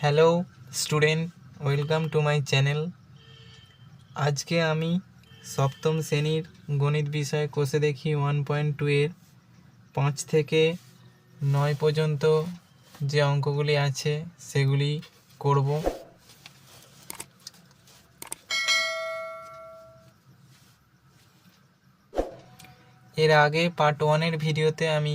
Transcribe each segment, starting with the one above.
Hello student, welcome to my channel. আজকে আমি সপ্তম শ্রেণীর গণিত বিষয় কোষে দেখি 1.2 এর 5 থেকে 9 পর্যন্ত যে অঙ্কগুলি আছে সেগুলি করব। এর আগে পার্ট 1-এর ভিডিওতে আমি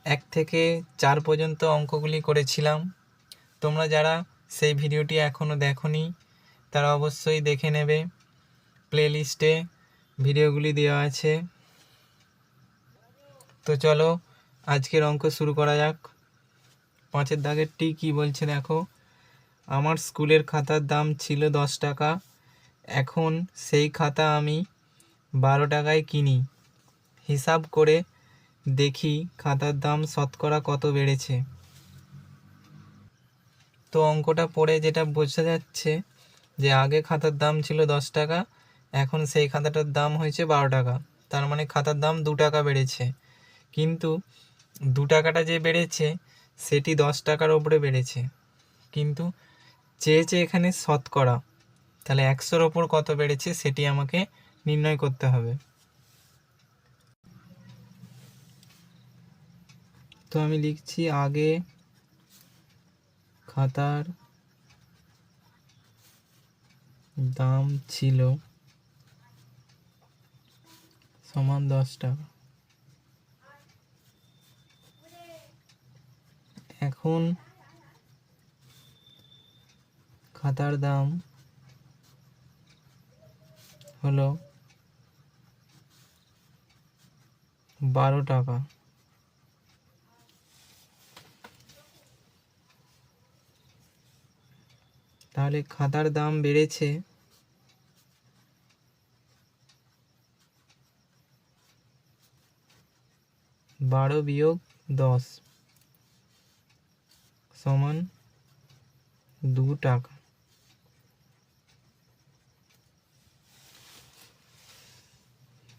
1 থেকে 4 পর্যন্ত অঙ্কগুলি করেছিলাম। তোমরা যারা সেই ভিডিওটি এখনও দেখোনি তারা অবশ্যই দেখে নেবে, প্লেলিস্টে ভিডিওগুলি দেওয়া আছে। তো চলো আজকের অঙ্ক শুরু করা যাক। 5-এর দাগেরটি কি বলছে দেখো। আমার স্কুলের খাতার দাম ছিল 10 টাকা, এখন সেই খাতা আমি 12 টাকায় কিনি। হিসাব করে দেখি খাতার দাম শতকরা কত বেড়েছে। তো অঙ্কটা পড়ে যেটা বোঝা যাচ্ছে যে আগে খাতার দাম ছিল 10 টাকা, এখন সেই খাতাটার দাম হয়েছে 12 টাকা। তার মানে খাতার দাম 2 টাকা বেড়েছে, কিন্তু 2 টাকাটা যে বেড়েছে সেটি 10 টাকার ওপরে বেড়েছে, কিন্তু চেয়েছে এখানে শতকরা। তাহলে 100-র ওপর কত বেড়েছে সেটি আমাকে নির্ণয় করতে হবে। তো আমি লিখছি আগে খাতার দাম ছিল সমান 10 টাকা, এখন খাতার দাম হলো 12 টাকা। তাহলে খাতার দাম বেড়েছে 12 বিয়োগ 10 সমান 2 টাকা।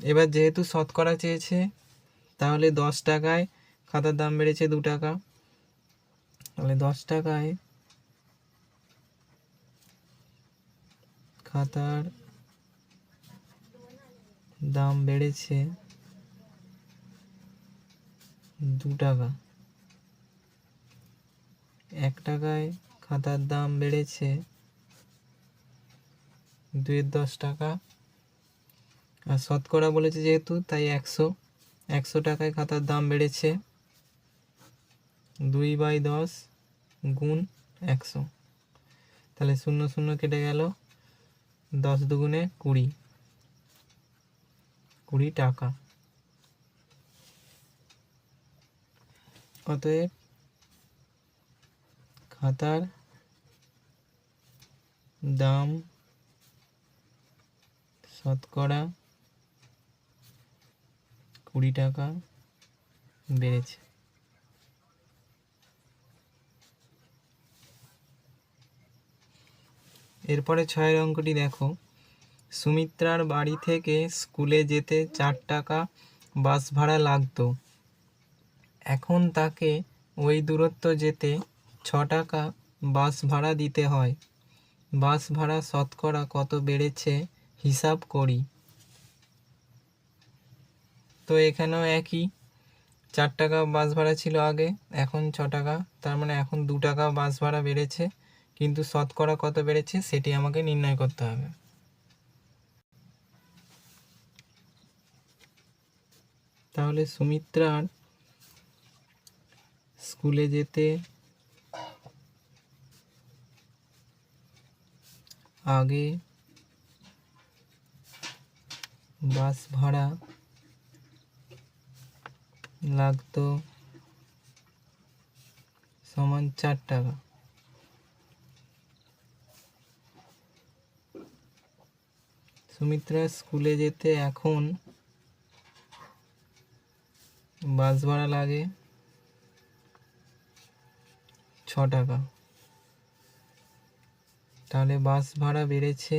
এবার যেহেতু শতকরা চেয়েছে, তাহলে 10 টাকায় খাতার দাম বেড়েছে 2 টাকা, তাহলে 10 টাকায় খাতার দাম বেড়েছে 2 টাকা। 1 টাকায় খাতার দাম বেড়েছে 2-10 টাকা, আর শতকরা বলেছে যেহেতু তাই 100 টাকায় খাতার দাম বেড়েছে 2/10 গুণ 100। তাহলে 0 0 কেটে গেল, 10 দুগুণে 20 টাকা। অতএব খাতার দাম শতকরা 20 টাকা বেড়েছে। এরপরে 6-এর অঙ্কটি দেখো। সুমিত্রার বাড়ি থেকে স্কুলে যেতে 4 টাকা বাস ভাড়া লাগতো, এখন তাকে ওই দূরত্ব যেতে 6 টাকা বাস ভাড়া দিতে হয়। বাস ভাড়া শতকরা কত বেড়েছে হিসাব করি। তো এখানেও একই, 4 টাকা বাস ভাড়া ছিল আগে, এখন 6 টাকা, তার মানে এখন 2 টাকা বাস ভাড়া বেড়েছে, কিন্তু শতকরা কত বেড়েছে সেটি আমাকে নির্ণয় করতে হবে। তাহলে সুমিত্রার স্কুলে যেতে আগে বাস ভাড়া লাগতো সমান 4 টাকা। সুমিত্রা স্কুলে যেতে এখন বাস ভাড়া লাগে 6 টাকা, তাহলে বাস ভাড়া বেড়েছে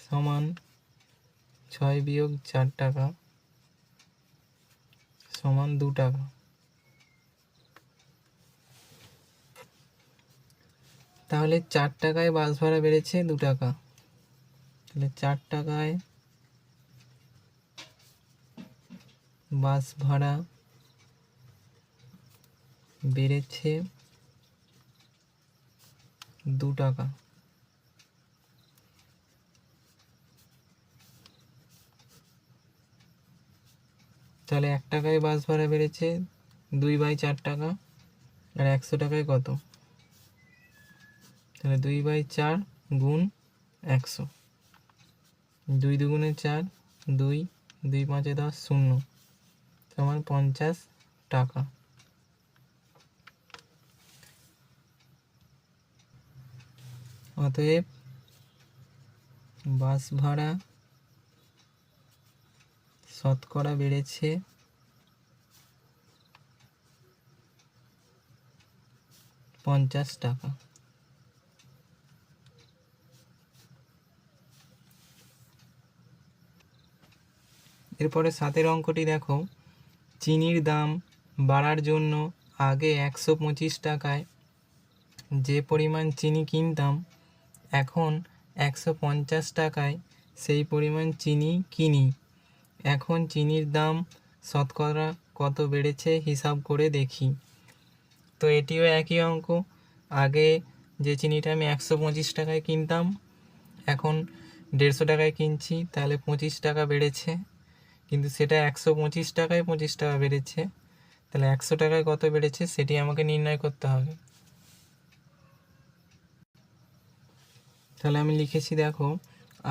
সমান 6 বিয়োগ 4 টাকা সমান 2 টাকা। তাহলে 4 টাকায় বাস ভাড়া বেড়েছে 2 টাকা। তাহলে 4 টাকায় বাস ভাড়া বেড়েছে 2 টাকা। তাহলে 1 টাকায় বাস ভাড়া বেড়েছে 2/4 টাকা। আর 100 টাকায় কত? তাহলে 2/4 গুণ 100। 2 দুগুণে 4, 2, 2 5 10, 0 সমান 50 টাকা। অতএব বাস ভাড়া শতকরা বেড়েছে 50 টাকা। এরপরে 7 অঙ্কটি দেখো। চিনির দাম বাড়ার জন্য আগে 125 টাকায় যে পরিমাণ চিনি কিনতাম, এখন 150 টাকায় সেই পরিমাণ চিনি কিনি। এখন চিনির দাম শতকরা কত বেড়েছে হিসাব করে দেখি। তো এটিও একই অঙ্ক। আগে যে চিনিটা আমি 125 টাকায় কিনতাম, এখন 150 টাকায় কিনছি, তাহলে 25 টাকা বেড়েছে। কিন্তু সেটা 125 টাকায় 25 টাকা বেড়েছে, তাহলে 100 টাকায় কত বেড়েছে সেটি আমাকে নির্ণয় করতে হবে। তাহলে আমি লিখেছি, দেখো,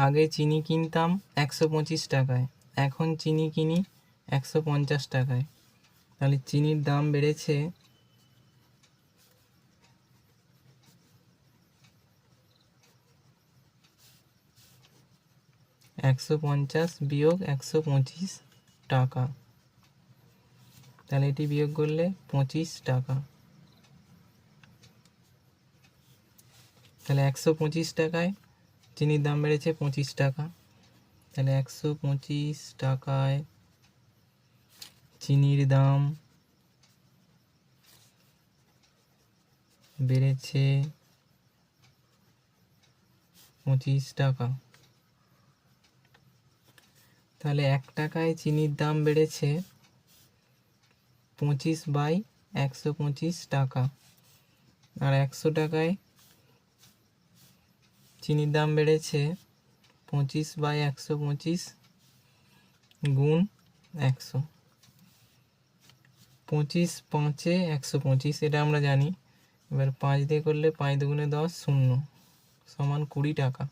আগে চিনি কিনতাম 125 টাকায়, এখন চিনি কিনি 150 টাকায়। তাহলে চিনির দাম বেড়েছে 150 বিয়োগ 125 টাকা। তাহলে এটি বিয়োগ করলে 25 টাকা। তাহলে 125 টাকায় চিনির দাম বেড়েছে 25 টাকা। তাহলে 125 টাকায় চিনির দাম বেড়েছে 25 টাকা। তাহলে 1 টাকায় চিনির দাম বেড়েছে 25/125 টাকা। আর 100 টাকায় চিনির দাম বেড়েছে 25/125 গুণ 100। 25 5-এ 125, এটা আমরা জানি। এবার 5 দিয়ে করলে 5 দুগুণে 10, 0 সমান 20 টাকা।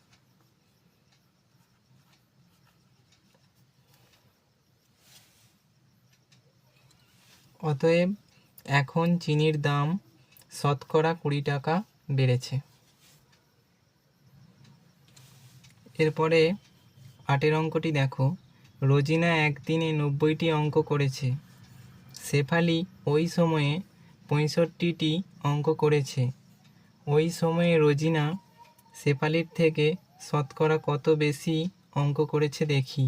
অতএব এখন চিনির দাম শতকরা 20 টাকা বেড়েছে। এরপরে 8 অঙ্কটি দেখো। রোজিনা একদিনে 90টি অঙ্ক করেছে। শেফালি ওই সময়ে 65টি অঙ্ক করেছে। ওই সময়ে রোজিনা শেফালির থেকে শতকরা কত বেশি অঙ্ক করেছে দেখি।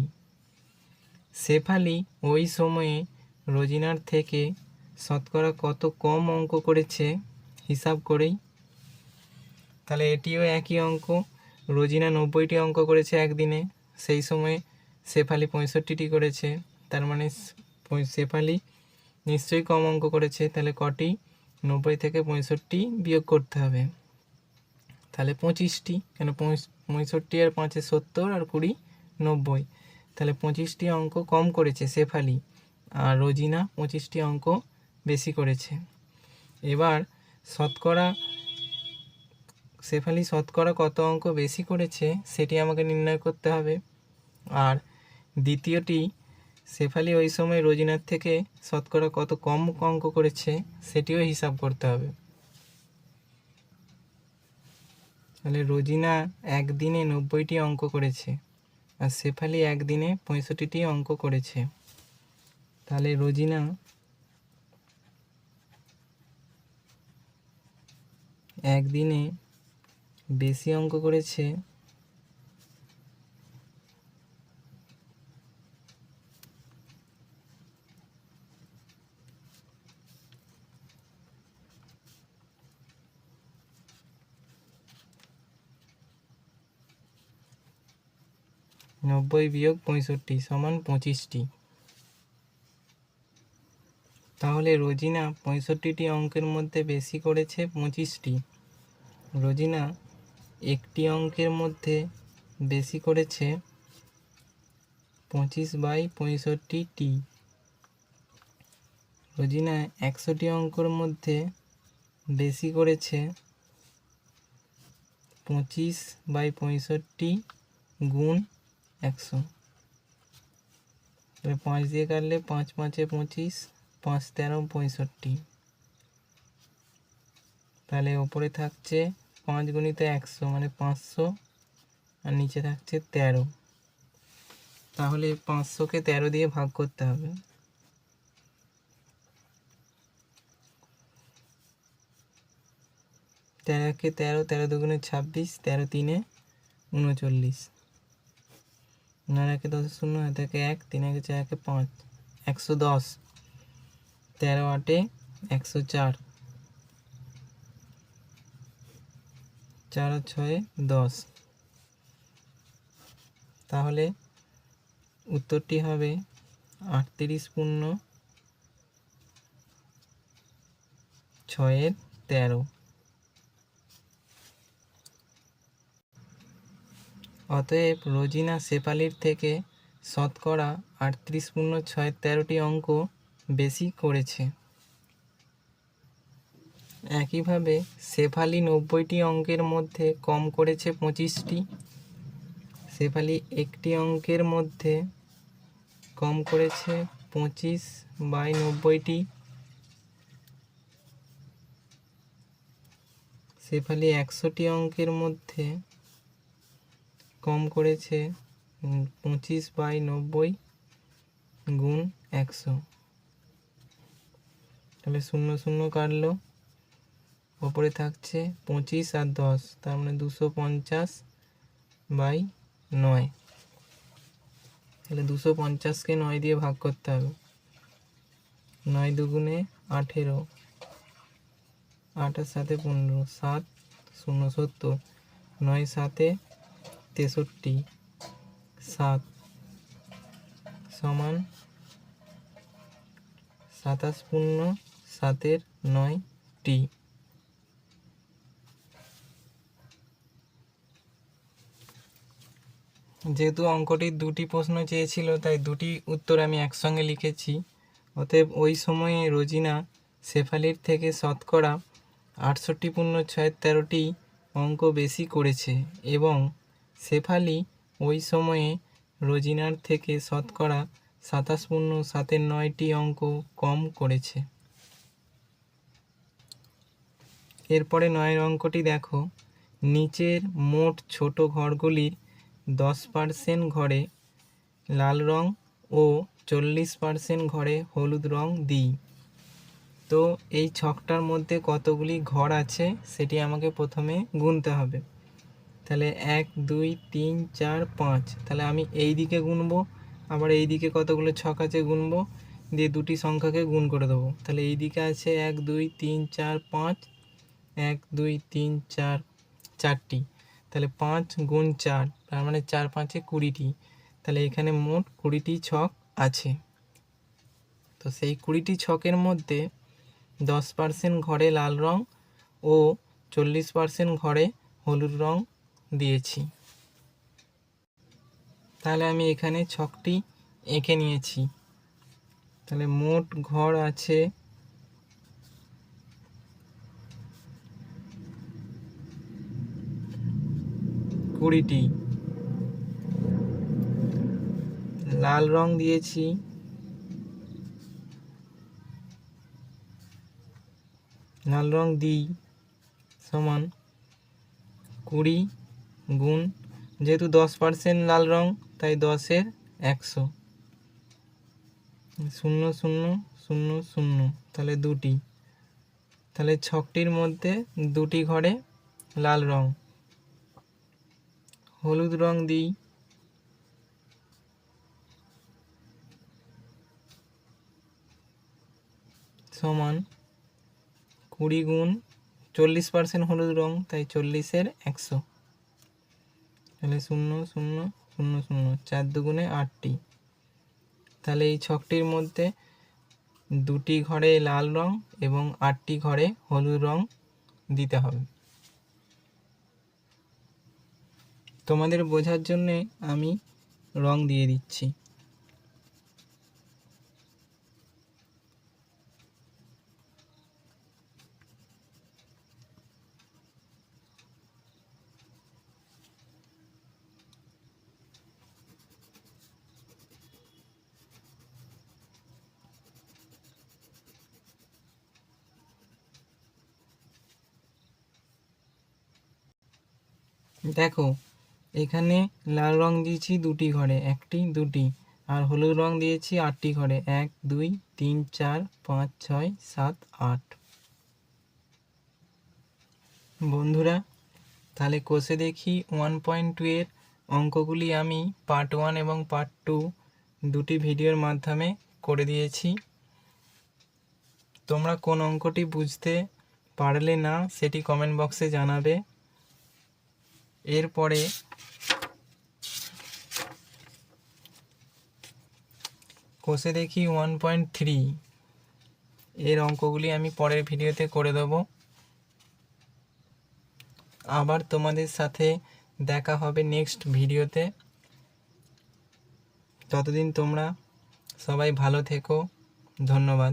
শেফালি ওই সময়ে রোজিনার থেকে শতকরা কত কম অঙ্ক করেছে হিসাব করেই। তাহলে এটিও একই অঙ্ক। রোজিনা 90টি অঙ্ক করেছে একদিনে, সেই সময় শেফালি 65টি করেছে। তার মানে শেফালি নিশ্চয়ই কম অঙ্ক করেছে। তাহলে কটি? 90 থেকে 65 বিয়োগ করতে হবে। তাহলে 25টি, কেন 65 আর 5-এ 70 আর 20 90। তাহলে 25টি অঙ্ক কম করেছে শেফালি, আর রোজিনা 25টি অঙ্ক বেশি করেছে। এবার শতকরা শেফালি শতকরা কত অঙ্ক বেশি করেছে সেটি আমাকে নির্ণয় করতে হবে। আর দ্বিতীয়টি, শেফালি ওই সময় রোজিনার থেকে শতকরা কত কম অঙ্ক করেছে সেটিও হিসাব করতে হবে। তাহলে রোজিনা একদিনে 90টি অঙ্ক করেছে আর শেফালি একদিনে 65টি অঙ্ক করেছে। তাহলে রোজিনা একদিনে বেশি অঙ্ক করেছে 90 বিয়োগ 65 সমান 25টি। তাহলে রোজিনা 65টি অঙ্কের মধ্যে বেশি করেছে 25টি। রোজিনা একটি অঙ্কের মধ্যে বেশি করেছে 25/65টি। রোজিনা 100টি অঙ্কের মধ্যে বেশি করেছে 25/65 গুণ 100। তাহলে 5 দিয়ে কাটলে 5 5 25, 5 13 65। তাহলে ওপরে থাকছে 5 গুণিত 100 মানে 500, আর নিচে থাকছে 13। তাহলে 500কে 13 দিয়ে ভাগ করতে হবে। 13 কে 13, 13 দুগুণে 26, 13 তিনে 39। 9 একে 10 শূন্য, হাতে 1, 3 একে 4 একে 5, 110। 13 8 104, 4 আর 6 10। তাহলে উত্তরটি হবে 38 পূর্ণ 6 13। অতএব রোজিনা শেফালির থেকে শতকরা 38 পূর্ণ 6 13টি অঙ্ক বেশি করেছে। একইভাবে শেফালি 90টি অঙ্কের মধ্যে কম করেছে 25টি। শেফালি একটি অঙ্কের মধ্যে কম করেছে 25/90টি। শেফালি 100টি অঙ্কের মধ্যে কম করেছে 25/90 গুণ 100। তাহলে 0 0 কাটলো, ওপরে থাকছে 25 আর 10, তার মানে 250/9। তাহলে 250কে 9 দিয়ে ভাগ করতে হবে। 9 দুগুণে 18, 8 আর 7 15, 7 0 70, 9 7 63, 7 সমান 27 পূর্ণ 7 9টি। যেহেতু অঙ্কটির দুটি প্রশ্ন চেয়েছিল, তাই দুটি উত্তর আমি একসঙ্গে লিখেছি। অতএব ওই সময়ে রোজিনা শেফালির থেকে শতকরা 68 পূর্ণ 6 13টি অঙ্ক বেশি করেছে, এবং শেফালি ওই সময়ে রোজিনার থেকে শতকরা 27 পূর্ণ 7 9টি অঙ্ক কম করেছে। এরপরে 9 অঙ্কটি দেখো। নিচের মোট ছোট ঘরগুলির 10% ঘরে লাল রং ও 40% ঘরে হলুদ রং দিই। তো এই ছকটার মধ্যে কতগুলি ঘর আছে সেটি আমাকে প্রথমে গুনতে হবে। তাহলে 1 2 3 4 5, তাহলে আমি এই দিকে গুনবো, আবার এই দিকে কতগুলো ছক আছে গুনবো, দিয়ে দুটি সংখ্যাকে গুণ করে দেবো। তাহলে এই দিকে আছে 1 2 3 4 5, 1 2 3 4 4টি। তাহলে 5 গুণ 4, তার মানে 4 5 20টি। তাহলে এখানে মোট 20টি ছক আছে। তো সেই 20টি ছকের মধ্যে 10% ঘরে লাল রং ও 40% ঘরে হলুদ রং দিয়েছি। তাহলে আমি এখানে ছকটি এঁকে নিয়েছি। তাহলে মোট ঘর আছে 20টি। লাল রং দিয়েছি, লাল রং দিই সমান 20 গুণ, যেহেতু 10% লাল রং তাই 10 100, 0 0 0 0, তাহলে 2টি। তাহলে ছকটির মধ্যে 2টি ঘরে লাল রং। হলুদ রং দিই, সমান 20 গুণ 40% হলুদ রং, তাই 40 100, তাহলে 0 0 শূন্য শূন্য, 4 দুগুণে 8টি। তাহলে এই ছকটির মধ্যে 2টি ঘরে লাল রং এবং 8টি ঘরে হলুদ রং দিতে হবে। তোমাদের বোঝার জন্যে আমি রং দিয়ে দিচ্ছি। দেখো এখানে লাল রং দিয়েছি 2টি ঘরে, 1টি 2টি, আর হলুদ রং দিয়েছি 8টি ঘরে, 1 2 3 4 5 6 7 8। বন্ধুরা তাহলে কষে দেখি 1.2 এর অঙ্কগুলি আমি পার্ট 1 এবং পার্ট 2 দুটি ভিডিওর মাধ্যমে করে দিয়েছি। তোমরা কোন অঙ্কটি বুঝতে পারলে না সেটি কমেন্ট বক্সে জানাবে। এরপরে কষে দেখি 1.3 এর অঙ্কগুলি আমি পরের ভিডিওতে করে দেবো। আবার তোমাদের সাথে দেখা হবে নেক্সট ভিডিওতে। ততদিন তোমরা সবাই ভালো থেকো। ধন্যবাদ।